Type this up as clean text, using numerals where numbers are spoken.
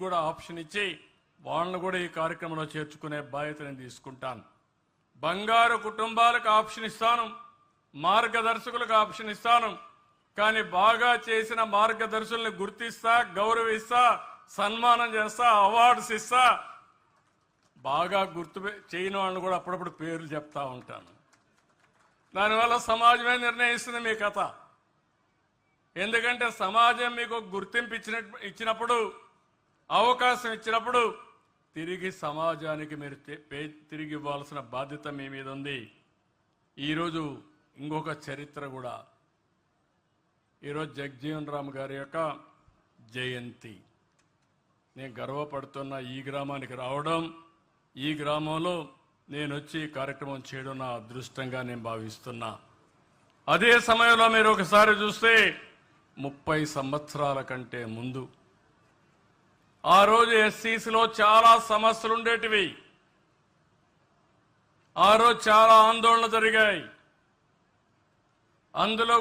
కూడా ఆప్షన్ ఇచ్చి వాళ్ళను కూడా ఈ కార్యక్రమంలో చేర్చుకునే బాధ్యత నేను తీసుకుంటాను. బంగారు కుటుంబాలకు ఆప్షన్ ఇస్తాను, మార్గదర్శకులకు ఆప్షన్ ఇస్తాను. కానీ బాగా చేసిన మార్గదర్శకుల్ని గుర్తిస్తా, గౌరవిస్తా, సన్మానం చేస్తా, అవార్డ్స్ ఇస్తా. బాగా గుర్తు చేయని వాళ్ళని కూడా అప్పుడప్పుడు పేర్లు చెప్తా ఉంటాను. దానివల్ల సమాజమే నిర్ణయిస్తుంది మీ కథ. ఎందుకంటే సమాజం మీకు గుర్తింపు ఇచ్చినప్పుడు, అవకాశం ఇచ్చినప్పుడు తిరిగి సమాజానికి మీరు తిరిగి ఇవ్వాల్సిన బాధ్యత మీ మీద ఉంది. ఈరోజు ఇంకొక చరిత్ర కూడా, ఈరోజు జగజీవన్ రామ్ గారి యొక్క జయంతి. నేను గర్వపడుతున్న ఈ గ్రామానికి రావడం, ఈ గ్రామంలో నేను వచ్చి కార్యక్రమం చేయడం నా అదృష్టంగా నేను భావిస్తున్నా. అదే సమయంలో మీరు ఒకసారి చూస్తే 30 సంవత్సరాల కంటే ముందు ఆ రోజు ఎస్సీసీలో చాలా సమస్యలు ఉండేటివి. ఆ రోజు చాలా ఆందోళనలు జరిగాయి. అందులో